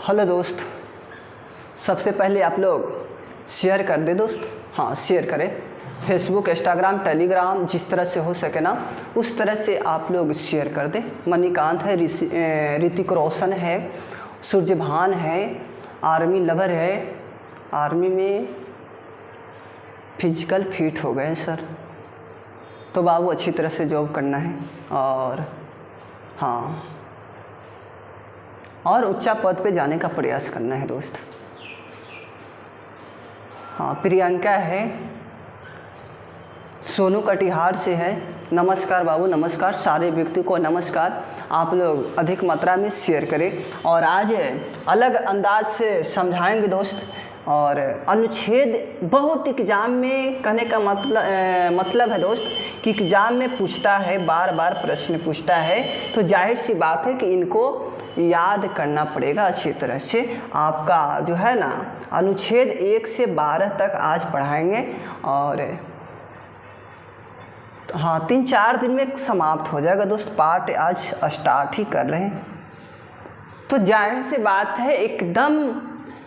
Hello दोस्त, सबसे पहले आप लोग शेयर कर दे दोस्त। हाँ, शेयर करें। फेसबुक, इंस्टाग्राम, टेलीग्राम, जिस तरह से हो सके ना उस तरह से आप लोग शेयर कर दें। मणिकांत है, ऋतिक रोशन है, सूर्यभान है, आर्मी लवर है, आर्मी में फिजिकल फिट हो गए सर, तो बाबू अच्छी तरह से जॉब करना है और हाँ और ऊंचा पद पे जाने का प्रयास करना है दोस्त। हाँ, प्रियंका है, सोनू कटिहार से है। नमस्कार बाबू, नमस्कार। सारे व्यक्ति को नमस्कार। आप लोग अधिक मात्रा में शेयर करें और आज अलग अंदाज से समझाएंगे दोस्त। और अनुच्छेद बहुत एग्ज़ाम में कहने का मतलब है दोस्त कि एग्ज़ाम में पूछता है, बार बार प्रश्न पूछता है, तो जाहिर सी बात है कि इनको याद करना पड़ेगा अच्छी तरह से। आपका जो है ना अनुच्छेद 1 से 12 तक आज पढ़ाएंगे और हाँ 3-4 दिन में समाप्त हो जाएगा दोस्त। पार्ट आज स्टार्ट ही कर रहे हैं, तो जाहिर सी बात है एकदम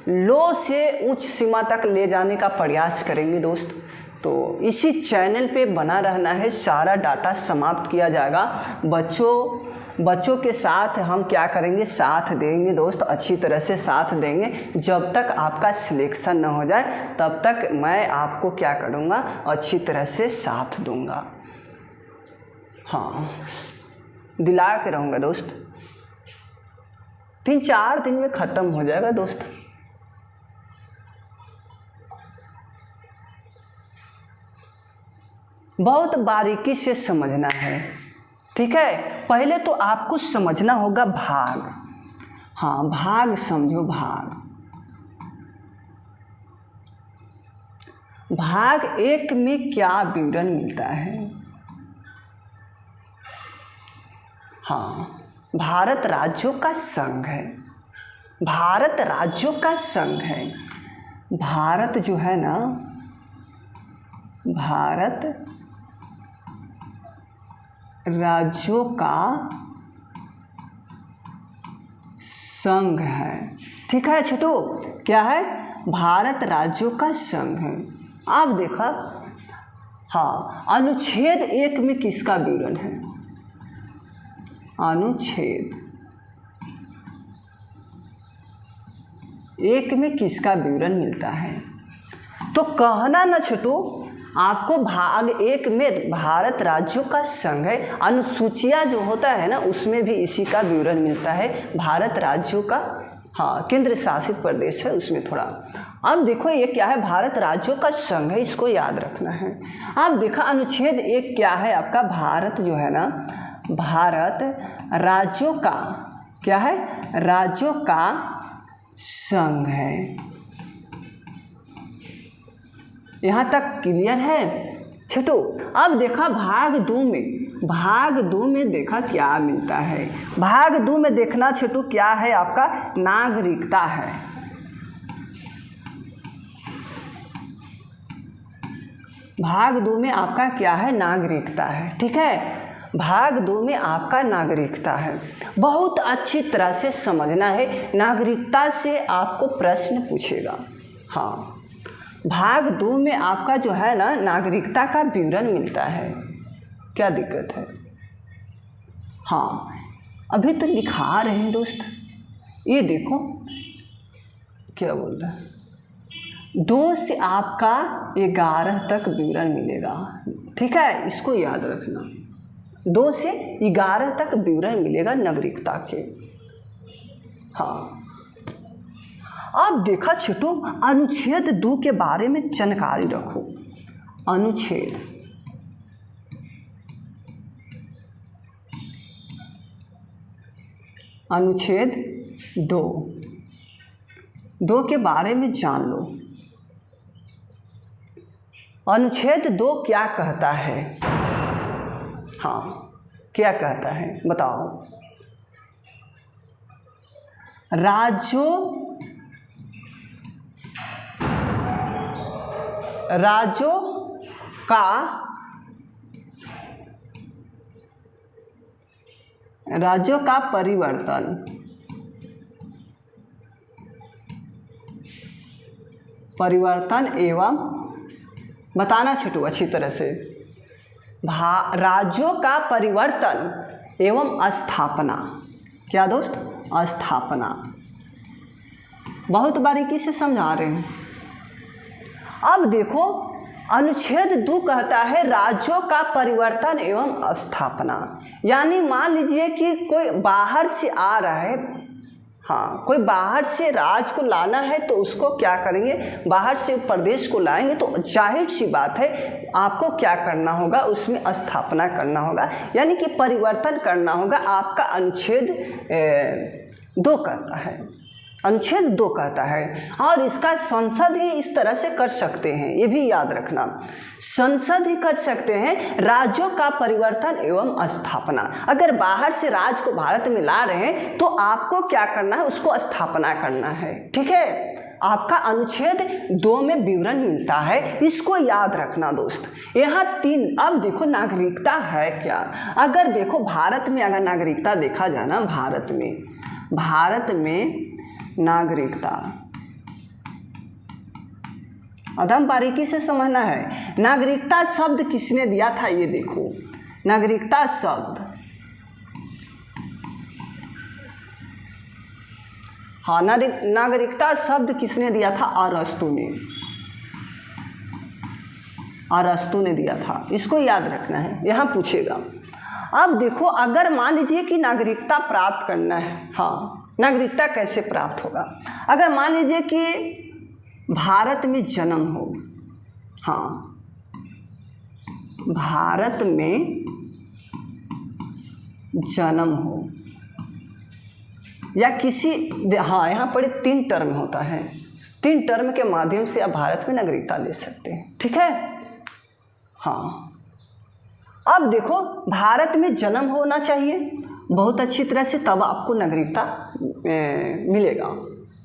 लो से उच्च सीमा तक ले जाने का प्रयास करेंगे दोस्त। तो इसी चैनल पे बना रहना है, सारा डाटा समाप्त किया जाएगा। बच्चों के साथ हम क्या करेंगे, साथ देंगे दोस्त, अच्छी तरह से साथ देंगे। जब तक आपका सिलेक्शन न हो जाए तब तक मैं आपको क्या करूँगा, अच्छी तरह से साथ दूँगा। हाँ, दिला के रहूँगा दोस्त। 3-4 दिन में ख़त्म हो जाएगा दोस्त। बहुत बारीकी से समझना है, ठीक है। पहले तो आपको समझना होगा भाग। हाँ, भाग समझो। भाग 1 में क्या विवरण मिलता है। हाँ, भारत राज्यों का संघ है। भारत राज्यों का संघ है। भारत जो है ना, भारत राज्यों का संघ है, ठीक है छोटू। क्या है? भारत राज्यों का संघ है। आप देखा, हाँ, अनुच्छेद 1 में किसका विवरण है? अनुच्छेद 1 में किसका विवरण मिलता है? तो कहना ना छोटू, आपको भाग 1 में भारत राज्यों का संघ है, अनुसूचियाँ जो होता है ना उसमें भी इसी का विवरण मिलता है। भारत राज्यों का, हाँ, केंद्र शासित प्रदेश है उसमें थोड़ा। अब देखो ये क्या है, भारत राज्यों का संघ है, इसको याद रखना है। अब देखा अनुच्छेद 1 क्या है आपका, भारत जो है ना, भारत राज्यों का क्या है, राज्यों का संघ है। यहाँ तक क्लियर है छोटू। अब देखा भाग 2 में देखा क्या मिलता है। भाग 2 में देखना छोटू क्या है आपका, नागरिकता है। भाग 2 में आपका क्या है, नागरिकता है, ठीक है। भाग 2 में आपका नागरिकता है। बहुत अच्छी तरह से समझना है, नागरिकता से आपको प्रश्न पूछेगा। हाँ, भाग 2 में आपका जो है ना नागरिकता का विवरण मिलता है। क्या दिक्कत है? हाँ, अभी तो लिखा रहे हैं दोस्त। ये देखो क्या बोल रहा है, 2 से आपका 11 तक विवरण मिलेगा, ठीक है। इसको याद रखना, 2 से 11 तक विवरण मिलेगा नागरिकता के। हाँ, अब देखा छोटू, अनुच्छेद 2 के बारे में जानकारी रखो। अनुच्छेद 2 के बारे में जान लो। अनुच्छेद 2 क्या कहता है? हाँ, क्या कहता है बताओ। राज्यों का परिवर्तन परिवर्तन एवं, बताना छिटू अच्छी तरह से, राज्यों का परिवर्तन एवं स्थापना। क्या दोस्त? स्थापना। बहुत बारीकी से समझा रहे हैं। अब देखो अनुच्छेद 2 कहता है राज्यों का परिवर्तन एवं स्थापना। यानी मान लीजिए कि कोई बाहर से आ रहा है, हाँ, कोई बाहर से राज्य को लाना है तो उसको क्या करेंगे, बाहर से प्रदेश को लाएंगे तो जाहिर सी बात है आपको क्या करना होगा, उसमें स्थापना करना होगा, यानी कि परिवर्तन करना होगा। आपका अनुच्छेद 2 कहता है, अनुच्छेद 2 कहता है। और इसका संसद ही इस तरह से कर सकते हैं, ये भी याद रखना, संसद ही कर सकते हैं राज्यों का परिवर्तन एवं स्थापना। अगर बाहर से राज्य को भारत में ला रहे हैं तो आपको क्या करना है, उसको स्थापना करना है। ठीक है, आपका अनुच्छेद 2 में विवरण मिलता है, इसको याद रखना दोस्त। यहाँ 3, अब देखो नागरिकता है क्या। अगर देखो भारत में अगर नागरिकता देखा जाए ना, भारत में नागरिकता एकदम बारीकी से समझना है। नागरिकता शब्द किसने दिया था, ये देखो, नागरिकता शब्द, हाँ, नागरिकता शब्द किसने दिया था, अरस्तु ने, अरस्तु ने दिया था। इसको याद रखना है, यहाँ पूछेगा। अब देखो अगर मान लीजिए कि नागरिकता प्राप्त करना है, हाँ, नागरिकता कैसे प्राप्त होगा। अगर मान लीजिए कि भारत में जन्म हो, हाँ, भारत में जन्म हो, या किसी, हाँ, यहाँ पर 3 टर्म होता है, 3 टर्म के माध्यम से आप भारत में नागरिकता ले सकते हैं। ठीक है, हाँ। अब देखो भारत में जन्म होना चाहिए बहुत अच्छी तरह से, तब आपको नागरिकता मिलेगा।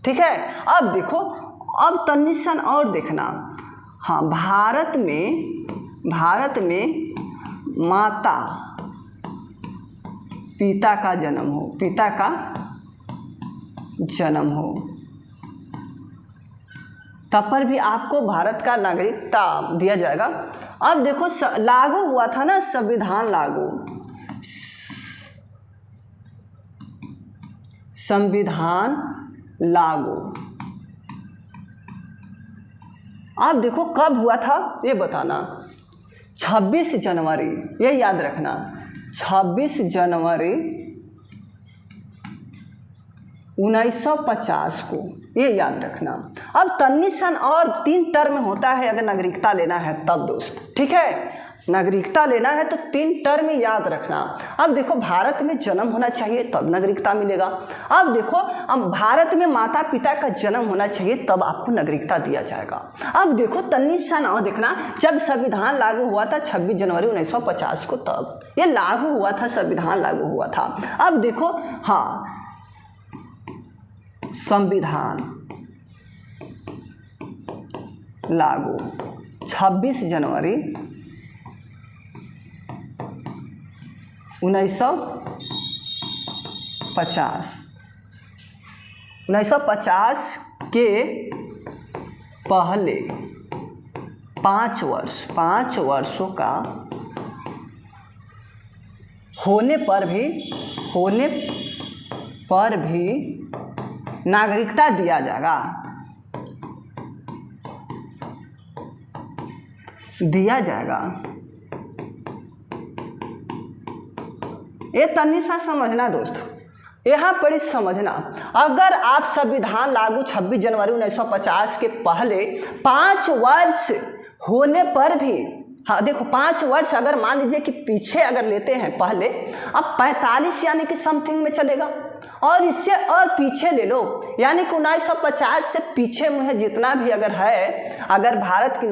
ठीक है, अब देखो, अब कंडीशन और देखना, हाँ, भारत में माता पिता का जन्म हो, पिता का जन्म हो, तब पर भी आपको भारत का नागरिकता दिया जाएगा। अब देखो लागू हुआ था ना संविधान लागू, संविधान लागू। अब देखो कब हुआ था ये बताना, 26 जनवरी, ये याद रखना, 26 जनवरी 1950 को, ये याद रखना। अब कंडीशन और 3 टर्म होता है अगर नागरिकता लेना है तब दोस्त। ठीक है, नागरिकता लेना है तो 3 टर्म याद रखना। अब देखो भारत में जन्म होना चाहिए तब नागरिकता मिलेगा। अब देखो अब भारत में माता पिता का जन्म होना चाहिए तब आपको नागरिकता दिया जाएगा। अब देखो कंडीशन और देखना, जब संविधान लागू हुआ था 26 जनवरी 1950 को, तब ये लागू हुआ था, संविधान लागू हुआ था। अब देखो, हाँ, संविधान लागू 26 जनवरी 1950 के पहले 5 वर्षों का होने पर भी नागरिकता दिया जाएगा। ये तन्नी सा समझना दोस्तों, यहाँ पर समझना, अगर आप संविधान लागू 26 जनवरी 1950 के पहले 5 वर्ष होने पर भी, हाँ देखो 5 वर्ष अगर मान लीजिए कि पीछे अगर लेते हैं पहले, अब 45 यानी कि समथिंग में चलेगा, और इससे और पीछे ले लो यानी कि 1950 से पीछे मुझे जितना भी अगर है, अगर भारत की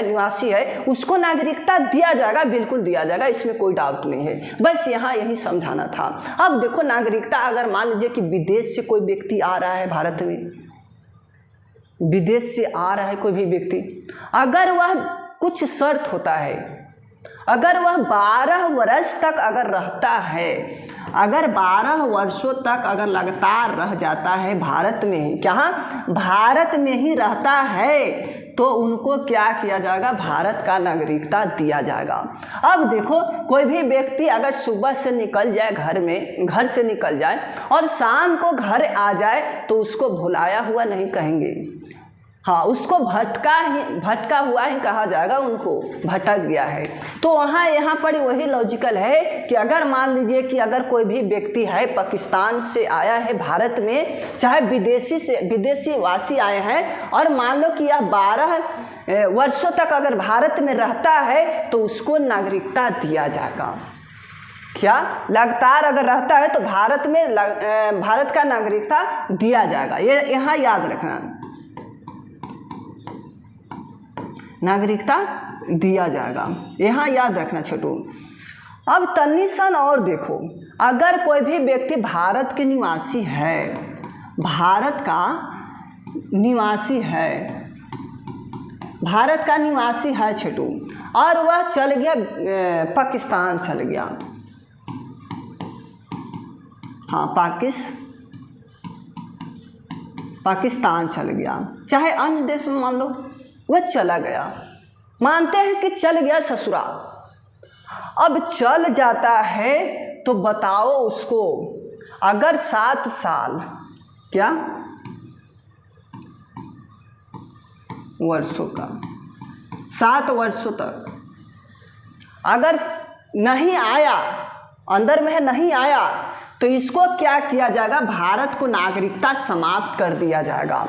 निवासी है, उसको नागरिकता दिया जाएगा, बिल्कुल दिया जाएगा, इसमें कोई डाउट नहीं है। बस यहाँ यही समझाना था। अब देखो नागरिकता अगर मान लीजिए कि विदेश से कोई व्यक्ति आ रहा है भारत में, विदेश से आ रहा है कोई भी व्यक्ति, अगर वह कुछ शर्त होता है, अगर वह 12 वर्ष तक अगर रहता है, अगर 12 वर्षों तक अगर लगातार रह जाता है भारत में ही, क्या भारत में ही रहता है, तो उनको क्या किया जाएगा, भारत का नागरिकता दिया जाएगा। अब देखो कोई भी व्यक्ति अगर सुबह से निकल जाए घर से निकल जाए और शाम को घर आ जाए तो उसको भुलाया हुआ नहीं कहेंगे, हाँ उसको भटका हुआ ही कहा जाएगा, उनको भटक गया है। तो यहाँ पर वही लॉजिकल है कि अगर मान लीजिए कि अगर कोई भी व्यक्ति है पाकिस्तान से आया है भारत में, चाहे विदेशी वासी आए हैं, और मान लो कि यह 12 वर्षों तक अगर भारत में रहता है तो उसको नागरिकता दिया जाएगा। क्या लगातार अगर रहता है तो भारत का नागरिकता दिया जाएगा, ये यहाँ याद रखना, नागरिकता दिया जाएगा, यहाँ याद रखना छोटू। अब तनिसन और देखो, अगर कोई भी व्यक्ति भारत के निवासी है, भारत का निवासी है छोटू, और वह चल गया पाकिस्तान चल गया, हाँ पाकिस्तान चल गया, चाहे अन्य देश में मान लो वह चला गया, मानते हैं कि चल गया ससुराल। अब चल जाता है तो बताओ उसको अगर 7 साल क्या वर्षों का 7 वर्षों तक अगर नहीं आया, अंदर में नहीं आया, तो इसको क्या किया जाएगा, भारत को नागरिकता समाप्त कर दिया जाएगा।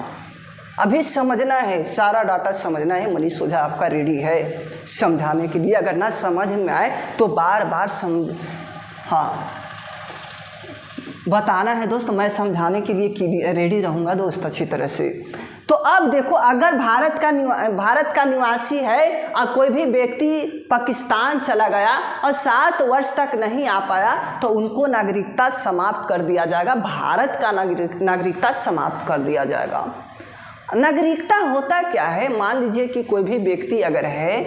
अभी समझना है, सारा डाटा समझना है। मनीष ओझा आपका रेडी है समझाने के लिए, अगर ना समझ में आए तो बार बताना है दोस्त, मैं समझाने के लिए रेडी रहूँगा दोस्त अच्छी तरह से। तो अब देखो अगर भारत का निवासी है और कोई भी व्यक्ति पाकिस्तान चला गया और 7 वर्ष तक नहीं आ पाया, तो उनको नागरिकता समाप्त कर दिया जाएगा, भारत का नागरिकता समाप्त कर दिया जाएगा। नागरिकता होता क्या है, मान लीजिए कि कोई भी व्यक्ति अगर है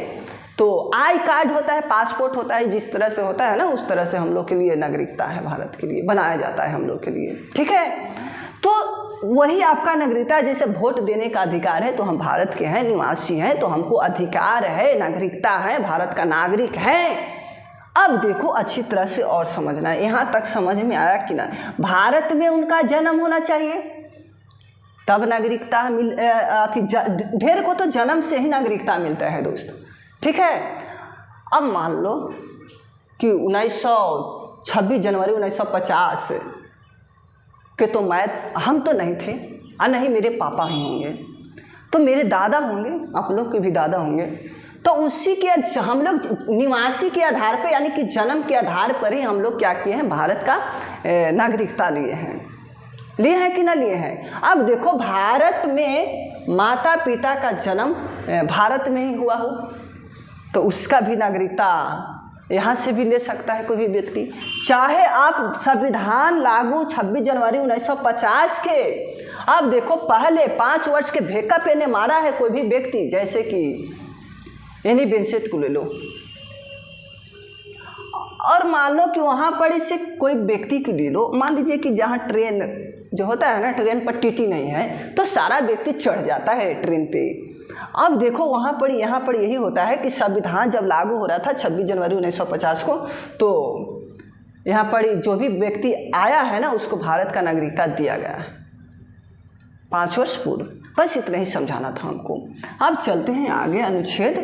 तो आई कार्ड होता है, पासपोर्ट होता है, जिस तरह से होता है ना उस तरह से हम लोग के लिए नागरिकता है, भारत के लिए बनाया जाता है हम लोग के लिए, ठीक है। तो वही आपका नागरिकता, जैसे वोट देने का अधिकार है तो हम भारत के हैं, निवासी हैं, तो हमको अधिकार है, नागरिकता है, भारत का नागरिक है। अब देखो अच्छी तरह से और समझना है, यहाँ तक समझ में आया कि ना, भारत में उनका जन्म होना चाहिए तब नागरिकता ढेर को तो जन्म से ही नागरिकता मिलता है दोस्त, ठीक है। अब मान लो कि 26 जनवरी 1950 के तो हम तो नहीं थे, और नहीं मेरे पापा ही होंगे, तो मेरे दादा होंगे, आप लोग के भी दादा होंगे, तो उसी के हम लोग निवासी के आधार पर यानी कि जन्म के आधार पर ही हम लोग क्या किए हैं, भारत का नागरिकता लिए हैं कि ना लिए हैं। अब देखो भारत में माता पिता का जन्म भारत में ही हुआ हो तो उसका भी नागरिकता यहाँ से भी ले सकता है कोई भी व्यक्ति, चाहे आप संविधान लागू 26 जनवरी 1950 के। अब देखो पहले 5 वर्ष के भेका पे ने मारा है कोई भी व्यक्ति, जैसे कि एनी बेंसेट को ले लो, और मान लो कि वहाँ पर इसे कोई व्यक्ति को ले लो, मान लीजिए कि जहाँ ट्रेन जो होता है ना, ट्रेन पर टीटी नहीं है तो सारा व्यक्ति चढ़ जाता है ट्रेन पे। अब देखो यहाँ पर यही होता है कि संविधान जब लागू हो रहा था 26 जनवरी 1950 को, तो यहाँ पर जो भी व्यक्ति आया है ना उसको भारत का नागरिकता दिया गया है 5 वर्ष पूर्व। बस इतना ही समझाना था हमको। अब चलते हैं आगे अनुच्छेद।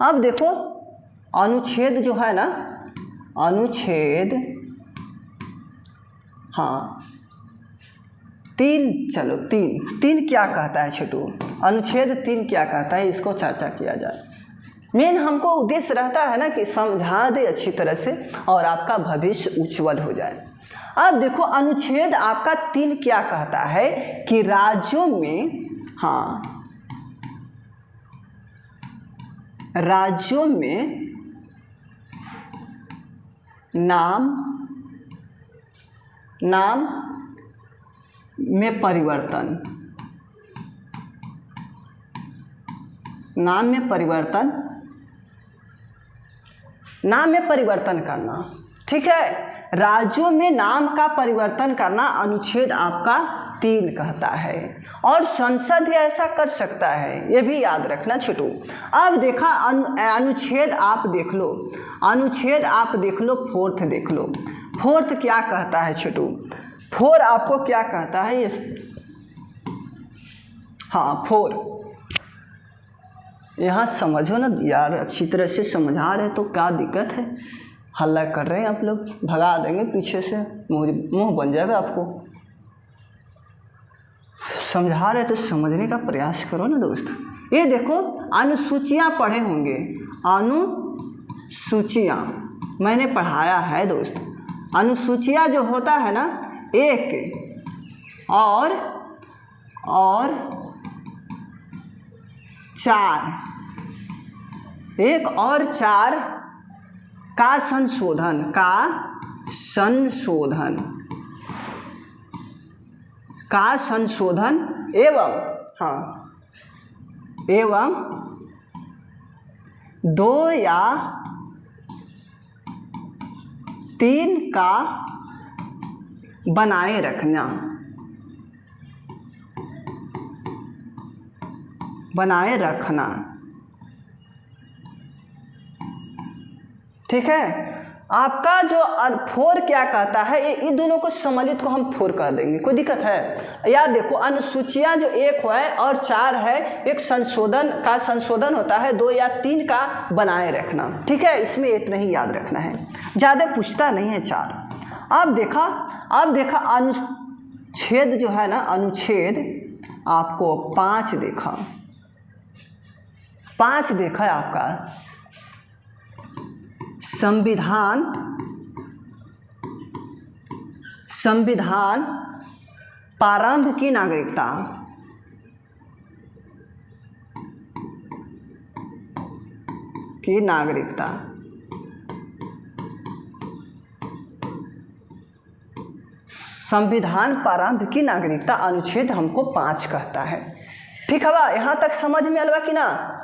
अब देखो अनुच्छेद जो है ना, अनुच्छेद 3 क्या कहता है छोटू, अनुच्छेद 3 क्या कहता है, इसको चर्चा किया जाए। मेन हमको उद्देश्य रहता है ना कि समझा दे अच्छी तरह से और आपका भविष्य उज्जवल हो जाए। अब देखो अनुच्छेद आपका 3 क्या कहता है कि राज्यों में राज्यों में नाम में परिवर्तन नाम में परिवर्तन, नाम में परिवर्तन करना, ठीक है। राज्यों में नाम का परिवर्तन करना अनुच्छेद आपका 3 कहता है, और संसद ही ऐसा कर सकता है, ये भी याद रखना छोटू। अब देखा अनुच्छेद आप देख लो, अनुच्छेद आप देख लो, 4th देख लो। 4th क्या कहता है छोटू? 4 आपको क्या कहता है? ये हाँ 4, यहाँ समझो ना यार, अच्छी तरह से समझा रहे तो क्या दिक्कत है, हल्ला कर रहे हैं आप लोग, भगा देंगे पीछे से, मुंह बन जाएगा आपको। समझा रहे तो समझने का प्रयास करो ना दोस्त। ये देखो अनुसूचियाँ पढ़े होंगे, अनुसूचियाँ मैंने पढ़ाया है दोस्त। अनुसूचियाँ जो होता है ना, 1 और 4, 1 और 4 का संशोधन, का संशोधन एवं एवं 2 या 3 का बनाए रखना, ठीक है। आपका जो 4 क्या कहता है, ये दोनों को सम्मिलित को हम 4 कह देंगे, कोई दिक्कत है? याद देखो अनुसूचियाँ जो 1 है और 4 है, एक संशोधन होता है, 2 या 3 का बनाए रखना, ठीक है। इसमें इतना ही याद रखना है, ज़्यादा पूछता नहीं है 4। अब देखा अनुच्छेद जो है ना, अनुच्छेद आपको 5 देखा, 5 देखा है आपका संविधान प्रारंभ की नागरिकता, संविधान प्रारंभ की नागरिकता अनुच्छेद हमको 5 कहता है, ठीक है बा। यहाँ तक समझ में अलवा कि ना?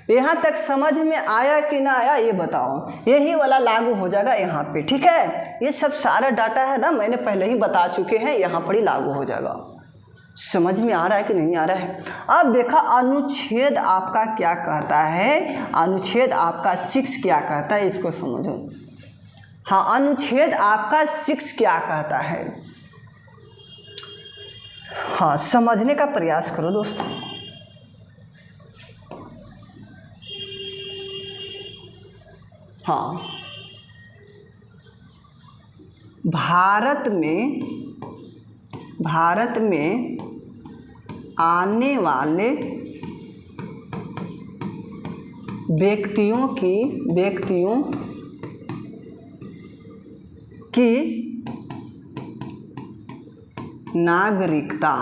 यहाँ तक समझ में आया कि ना आया ये बताओ। यही वाला लागू हो जाएगा यहाँ पे, ठीक है। ये सब सारा डाटा है ना, मैंने पहले ही बता चुके हैं, यहाँ पर ही लागू हो जाएगा। समझ में आ रहा है कि नहीं आ रहा है? अब देखा अनुच्छेद आपका क्या कहता है, अनुच्छेद आपका 6 क्या कहता है, इसको समझो। हाँ, अनुच्छेद आपका 6 क्या कहता है, हाँ समझने का प्रयास करो दोस्तों। हाँ, भारत में आने वाले व्यक्तियों की नागरिकता,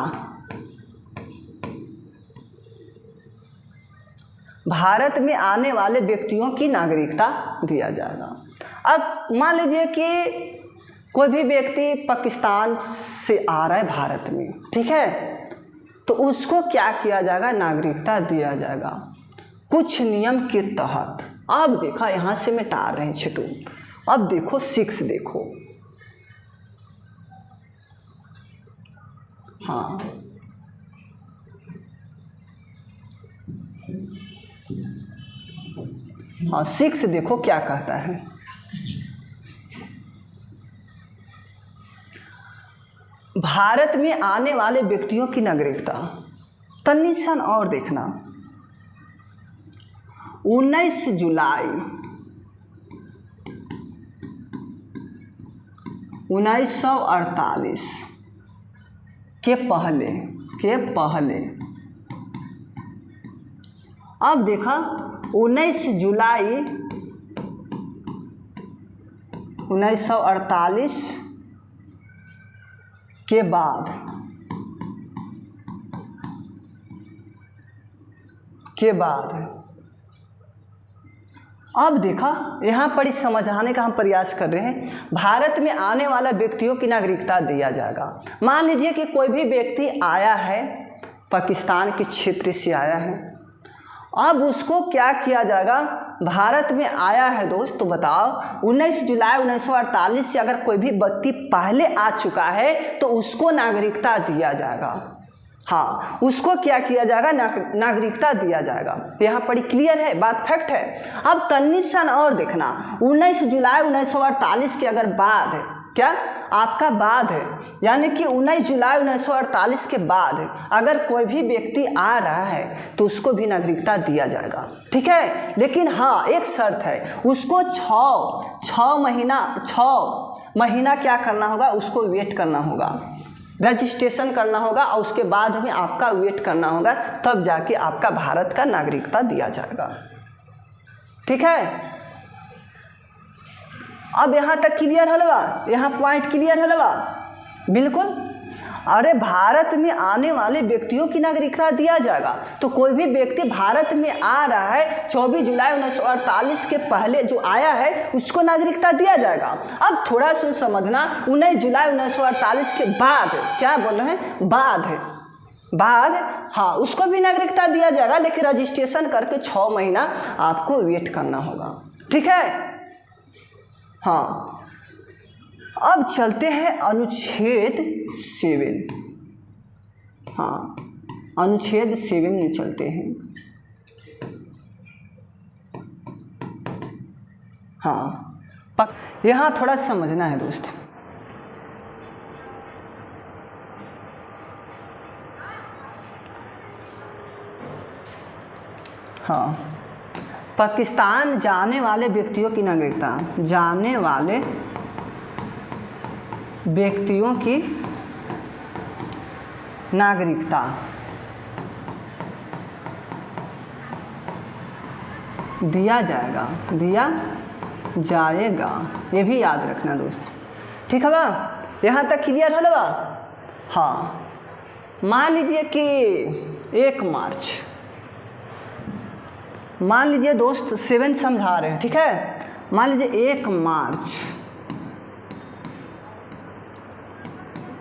भारत में आने वाले व्यक्तियों की नागरिकता दिया जाएगा। अब मान लीजिए कि कोई भी व्यक्ति पाकिस्तान से आ रहा है भारत में, ठीक है, तो उसको क्या किया जाएगा, नागरिकता दिया जाएगा कुछ नियम के तहत। अब देखा, यहाँ से मिटा रहे हैं छिटू। अब देखो 6 देखो, हाँ हाँ 6 देखो क्या कहता है। भारत में आने वाले व्यक्तियों की नागरिकता, तनिसन और देखना, 19 जुलाई 1948 के पहले अब देखा 19 जुलाई 1948 के बाद अब देखा, यहाँ पर ही समझाने का हम प्रयास कर रहे हैं। भारत में आने वाला व्यक्तियों की नागरिकता दिया जाएगा। मान लीजिए कि कोई भी व्यक्ति आया है, पाकिस्तान के क्षेत्र से आया है, अब उसको क्या किया जाएगा, भारत में आया है दोस्त तो बताओ 19 जुलाई 1948 से अगर कोई भी व्यक्ति पहले आ चुका है तो उसको नागरिकता दिया जाएगा। हाँ, उसको क्या किया जाएगा, नागरिकता दिया जाएगा। यहाँ पर क्लियर है बात, फैक्ट है। अब कंडीशन और देखना, 19 जुलाई 1948 के अगर बाद है, क्या आपका बाद है, यानी कि 19 जुलाई 1948 के बाद अगर कोई भी व्यक्ति आ रहा है तो उसको भी नागरिकता दिया जाएगा, ठीक है। लेकिन हाँ, एक शर्त है, उसको 6 महीना क्या करना होगा, उसको वेट करना होगा, रजिस्ट्रेशन करना होगा और उसके बाद में आपका वेट करना होगा, तब जाके आपका भारत का नागरिकता दिया जाएगा, ठीक है। अब यहाँ तक क्लियर हलवा, यहाँ पॉइंट क्लियर हलवा, बिल्कुल। अरे भारत में आने वाले व्यक्तियों की नागरिकता दिया जाएगा, तो कोई भी व्यक्ति भारत में आ रहा है 24 जुलाई 1948 के पहले जो आया है उसको नागरिकता दिया जाएगा। अब थोड़ा सुन समझना, 19 जुलाई 1948 के बाद, क्या बोल रहे हैं, बाद है, बाद, हाँ, उसको भी नागरिकता दिया जाएगा, लेकिन रजिस्ट्रेशन करके 6 महीना आपको वेट करना होगा, ठीक है। हाँ, अब चलते हैं अनुच्छेद 7। हाँ, अनुच्छेद 7 में चलते हैं। हाँ, यहाँ थोड़ा समझना है दोस्त। हाँ, पाकिस्तान जाने वाले व्यक्तियों की नागरिकता, जाने वाले व्यक्तियों की नागरिकता दिया जाएगा, ये भी याद रखना दोस्त, ठीक है बा। यहाँ तक क्लियर है बा। हाँ, मान लीजिए कि 1 मार्च, मान लीजिए दोस्त 7 समझा रहे हैं, ठीक है। मान लीजिए 1 मार्च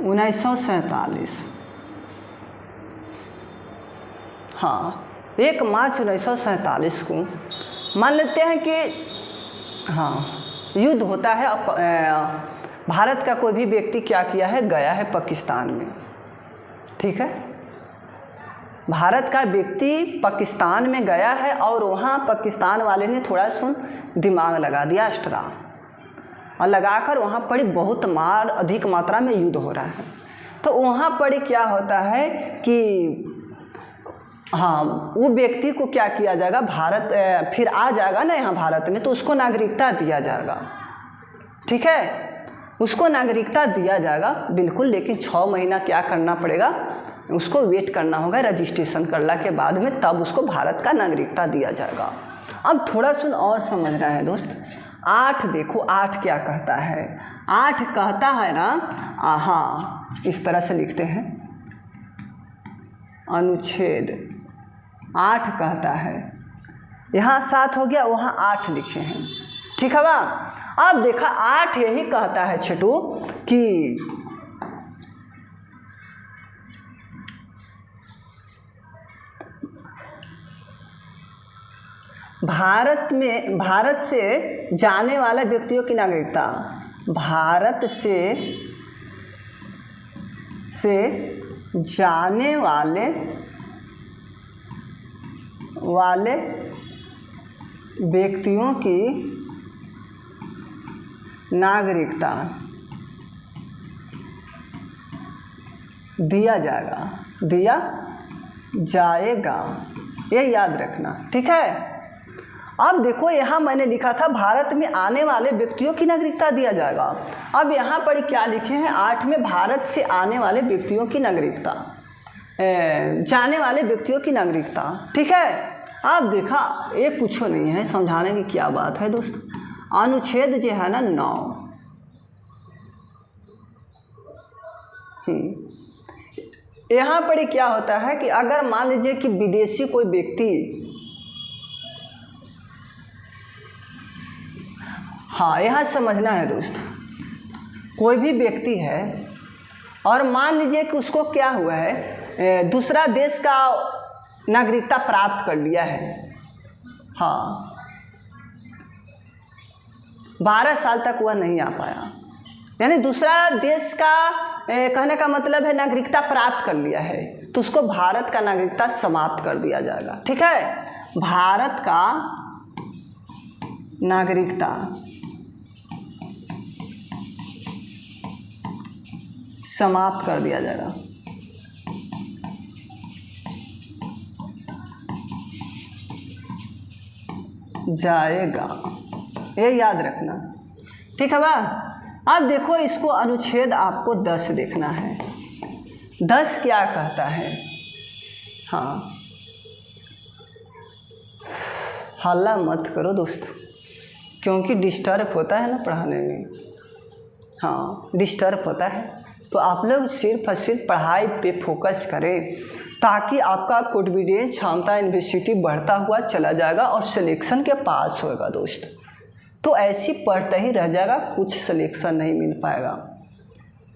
1947, हाँ 1 मार्च 1947 को मान लेते हैं कि हाँ युद्ध होता है। भारत का कोई भी व्यक्ति क्या किया है, गया है पाकिस्तान में, ठीक है। भारत का व्यक्ति पाकिस्तान में गया है और वहाँ पाकिस्तान वाले ने थोड़ा सुन दिमाग लगा दिया एक्स्ट्रा, और लगाकर वहाँ पर बहुत अधिक मात्रा में युद्ध हो रहा है। तो वहाँ पर क्या होता है कि हाँ, वो व्यक्ति को क्या किया जाएगा, भारत फिर आ जाएगा ना यहाँ भारत में, तो उसको नागरिकता दिया जाएगा, ठीक है। उसको नागरिकता दिया जाएगा बिल्कुल, लेकिन 6 महीना क्या करना पड़ेगा, उसको वेट करना होगा, रजिस्ट्रेशन करने के बाद में तब उसको भारत का नागरिकता दिया जाएगा। अब थोड़ा सुन और समझना है दोस्त। 8 देखो, 8 क्या कहता है, 8 कहता है ना, हाँ इस तरह से लिखते हैं, अनुच्छेद 8 कहता है, यहाँ 7 हो गया, वहाँ 8 लिखे हैं, ठीक है बा। अब देखा 8 यही कहता है छोटू कि भारत से जाने वाले व्यक्तियों की नागरिकता, भारत से जाने वाले व्यक्तियों की नागरिकता दिया जाएगा, ये याद रखना, ठीक है। अब देखो यहाँ मैंने लिखा था भारत में आने वाले व्यक्तियों की नागरिकता दिया जाएगा। अब यहाँ पर क्या लिखे हैं, 8 में भारत से आने वाले व्यक्तियों की नागरिकता, जाने वाले व्यक्तियों की नागरिकता, ठीक है। अब देखा ये कुछ नहीं है, समझाने की क्या बात है दोस्त। अनुच्छेद जो है ना 9, यहाँ पर क्या होता है कि अगर मान लीजिए कि विदेशी कोई व्यक्ति, हाँ यहाँ समझना है दोस्त, कोई भी व्यक्ति है और मान लीजिए कि उसको क्या हुआ है, दूसरा देश का नागरिकता प्राप्त कर लिया है। हाँ, 12 साल तक वह नहीं आ पाया, यानी दूसरा देश का कहने का मतलब है नागरिकता प्राप्त कर लिया है, तो उसको भारत का नागरिकता समाप्त कर दिया जाएगा। ठीक है, भारत का नागरिकता समाप्त कर दिया जाएगा। ये याद रखना। ठीक है बा। अब देखो इसको अनुच्छेद आपको 10 देखना है। 10 क्या कहता है? हाँ, हल्ला मत करो दोस्त, क्योंकि डिस्टर्ब होता है ना पढ़ाने में। हाँ, डिस्टर्ब होता है, तो आप लोग सिर्फ और सिर्फ पढ़ाई पे फोकस करें, ताकि आपका कॉन्फिडेंस क्षमता यूनिवर्सिटी बढ़ता हुआ चला जाएगा और सिलेक्शन के पास होएगा दोस्त। तो ऐसी पढ़ते ही रह जाएगा, कुछ सिलेक्शन नहीं मिल पाएगा।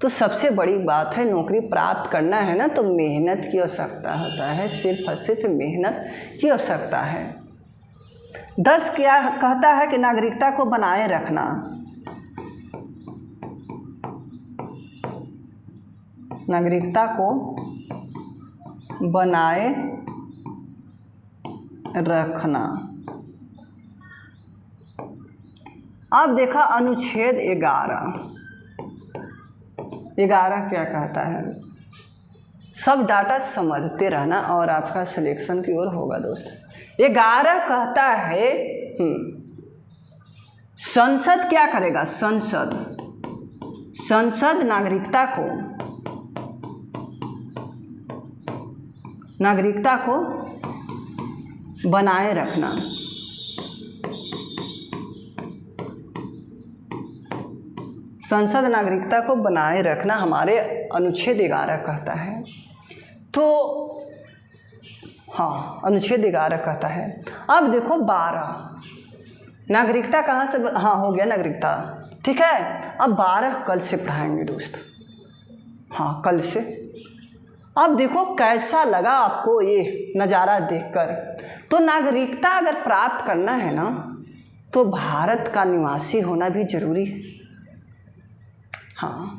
तो सबसे बड़ी बात है, नौकरी प्राप्त करना है ना, तो मेहनत की आवश्यकता होता है, सिर्फ और सिर्फ मेहनत की आवश्यकता है। 10 क्या कहता है कि नागरिकता को बनाए रखना। नागरिकता को बनाए रखना। अब देखा अनुच्छेद 11 क्या कहता है? सब डाटा समझते रहना और आपका सिलेक्शन की ओर होगा दोस्त। 11 कहता है संसद क्या करेगा? संसद नागरिकता को बनाए रखना। संसद नागरिकता को बनाए रखना हमारे अनुच्छेद 11 कहता है। तो हाँ, अनुच्छेद 11 कहता है। अब देखो 12, नागरिकता कहाँ से हाँ हो गया नागरिकता। ठीक है, अब 12 कल से पढ़ाएंगे दोस्त। हाँ, कल से। अब देखो कैसा लगा आपको ये नज़ारा देखकर। तो नागरिकता अगर प्राप्त करना है ना, तो भारत का निवासी होना भी जरूरी है। हाँ,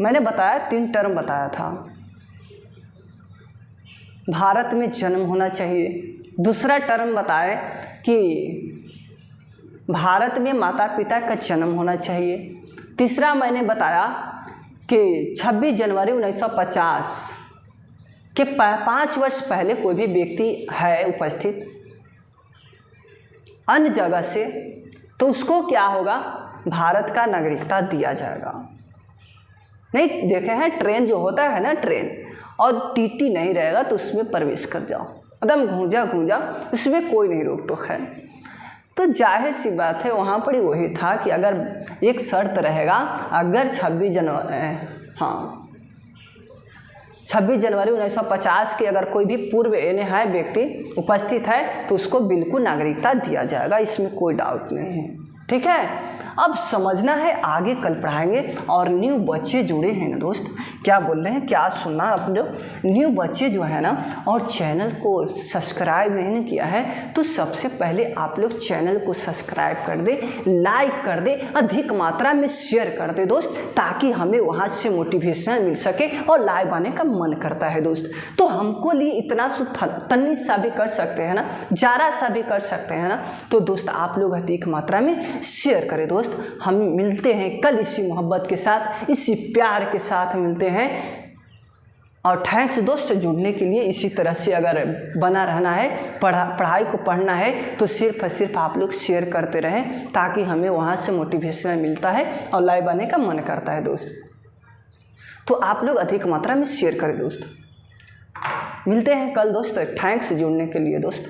मैंने बताया 3 टर्म बताया था। भारत में जन्म होना चाहिए। दूसरा टर्म बताए कि भारत में माता पिता का जन्म होना चाहिए। तीसरा मैंने बताया कि 26 जनवरी 1950 के 5 वर्ष पहले कोई भी व्यक्ति है उपस्थित अन्य जगह से, तो उसको क्या होगा? भारत का नागरिकता दिया जाएगा। नहीं देखे हैं ट्रेन जो होता है ना, ट्रेन और टीटी नहीं रहेगा तो उसमें प्रवेश कर जाओ, एकदम घूंजा, उसमें कोई नहीं रोक टोक है। तो जाहिर सी बात है वहाँ पर ही वही था कि अगर एक शर्त रहेगा, अगर 26 जनवरी 1950 के अगर कोई भी पूर्व है व्यक्ति उपस्थित है, तो उसको बिल्कुल नागरिकता दिया जाएगा, इसमें कोई डाउट नहीं है। ठीक है, अब समझना है, आगे कल पढ़ाएंगे। और न्यू बच्चे जुड़े हैं ना दोस्त, क्या बोल रहे हैं, क्या सुनना आप जो न्यू बच्चे जो है ना, और चैनल को सब्सक्राइब नहीं किया है, तो सबसे पहले आप लोग चैनल को सब्सक्राइब कर दे, लाइक कर दे, अधिक मात्रा में शेयर कर दे दोस्त, ताकि हमें वहाँ से मोटिवेशन मिल सके और लाइव आने का मन करता है दोस्त। तो हमको लिए इतना तन्नी सा भी कर सकते हैं ना, ज़्यादा सा भी कर सकते हैं ना, तो दोस्त आप लोग अधिक मात्रा में शेयर करें दोस्त। हम मिलते हैं कल इसी मोहब्बत के साथ, इसी प्यार के साथ मिलते हैं। और थैंक्स दोस्त जुड़ने के लिए। इसी तरह से अगर बना रहना है, पढ़ाई को पढ़ना है, तो सिर्फ और सिर्फ आप लोग शेयर करते रहें, ताकि हमें वहाँ से मोटिवेशन मिलता है और लाइव आने का मन करता है दोस्त। तो आप लोग अधिक मात्रा में शेयर करें दोस्त। मिलते हैं कल दोस्त। थैंक्स जुड़ने के लिए दोस्त।